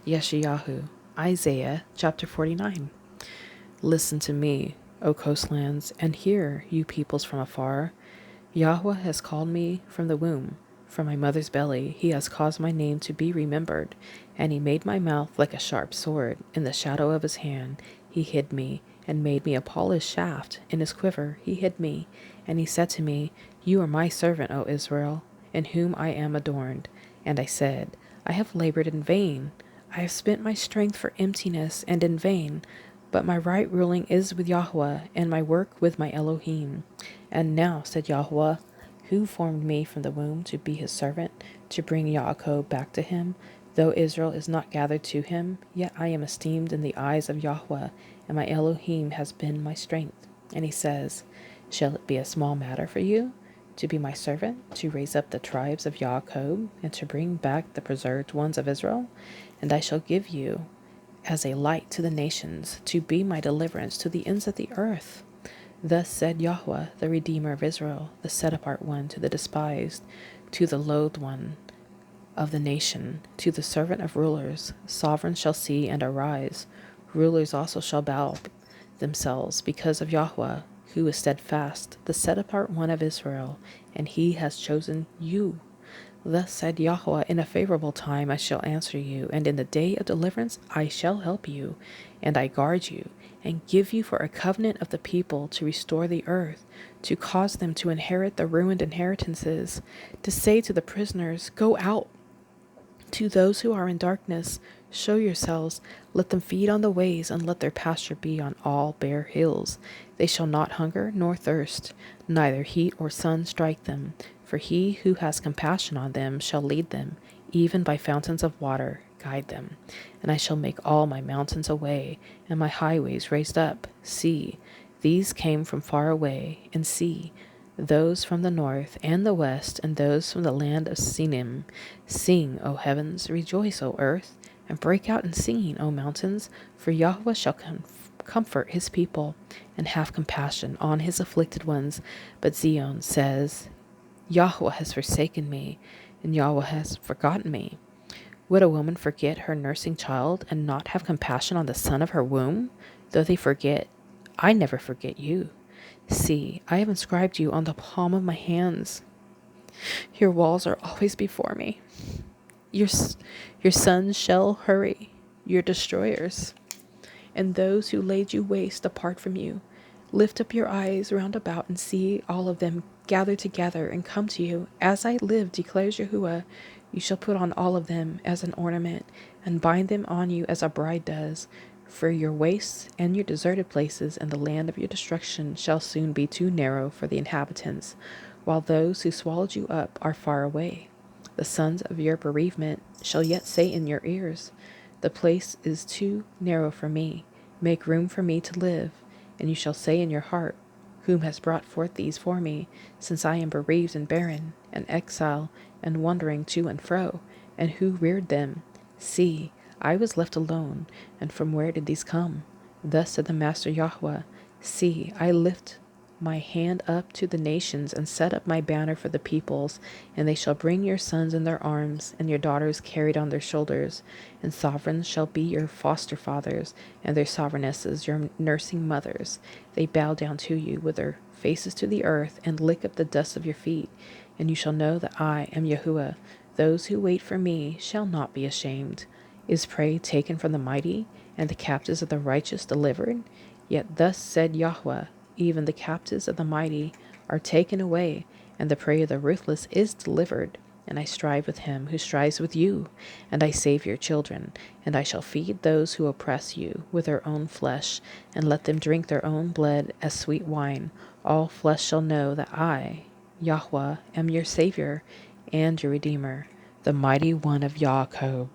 Yeshayahu, Isaiah chapter 49. Listen to me, O coastlands, and hear, you peoples from afar. Yahweh has called me from the womb. From my mother's belly he has caused my name to be remembered, and he made my mouth like a sharp sword. In the shadow of his hand he hid me, and made me a polished shaft. In his quiver he hid me, and he said to me, You are my servant, O Israel, in whom I am adorned. And I said, I have labored in vain. I have spent my strength for emptiness and in vain. But my right ruling is with Yahweh, and my work with my Elohim. And now, said Yahweh, who formed me from the womb to be his servant, to bring Yaakov back to him? Though Israel is not gathered to him, yet I am esteemed in the eyes of Yahweh, and my Elohim has been my strength. And he says, Shall it be a small matter for you to be my servant, to raise up the tribes of Yaakov, and to bring back the preserved ones of Israel? And I shall give you as a light to the nations, to be my deliverance to the ends of the earth. Thus said Yahweh, the Redeemer of Israel, the set-apart one, to the despised, to the loathed one of the nation, to the servant of rulers. Sovereigns shall see and arise. Rulers also shall bow themselves because of Yahweh, who is steadfast, the set-apart one of Israel, and he has chosen you. Thus said Yahweh, in a favorable time I shall answer you, and in the day of deliverance I shall help you, and I guard you, and give you for a covenant of the people to restore the earth, to cause them to inherit the ruined inheritances, to say to the prisoners, Go out. To those who are in darkness, show yourselves, let them feed on the ways, and let their pasture be on all bare hills. They shall not hunger nor thirst, neither heat or sun strike them. For he who has compassion on them shall lead them, even by fountains of water guide them. And I shall make all my mountains a way, and my highways raised up. See, these came from far away, and see, those from the north and the west, and those from the land of Sinim. Sing, O heavens, rejoice, O earth, and break out in singing, O mountains, for Yahweh shall comfort his people, and have compassion on his afflicted ones. But Zion says, Yahweh has forsaken me, and Yahweh has forgotten me. Would a woman forget her nursing child, and not have compassion on the son of her womb? Though they forget, I never forget you. See, I have inscribed you on the palm of my hands. Your walls are always before me. Your sons shall hurry, your destroyers, and those who laid you waste apart from you. Lift up your eyes round about and see all of them gather together and come to you. As I live, declares Yahuwah, you shall put on all of them as an ornament, and bind them on you as a bride does. For your wastes and your deserted places and the land of your destruction shall soon be too narrow for the inhabitants, while those who swallowed you up are far away. The sons of your bereavement shall yet say in your ears, The place is too narrow for me. Make room for me to live. And you shall say in your heart, Whom has brought forth these for me, since I am bereaved and barren, and exile, and wandering to and fro? And who reared them? See, I was left alone, and from where did these come? Thus said the Master Yahweh, See, I lift my hand up to the nations, and set up my banner for the peoples, and they shall bring your sons in their arms, and your daughters carried on their shoulders, and sovereigns shall be your foster fathers, and their sovereignesses your nursing mothers. They bow down to you with their faces to the earth, and lick up the dust of your feet, and you shall know that I am Yahuwah. Those who wait for me shall not be ashamed. Is prey taken from the mighty, and the captives of the righteous delivered? Yet thus said Yahweh, even the captives of the mighty are taken away, and the prey of the ruthless is delivered. And I strive with him who strives with you, and I save your children. And I shall feed those who oppress you with their own flesh, and let them drink their own blood as sweet wine. All flesh shall know that I, Yahweh, am your Savior and your Redeemer, the mighty one of Yaakov.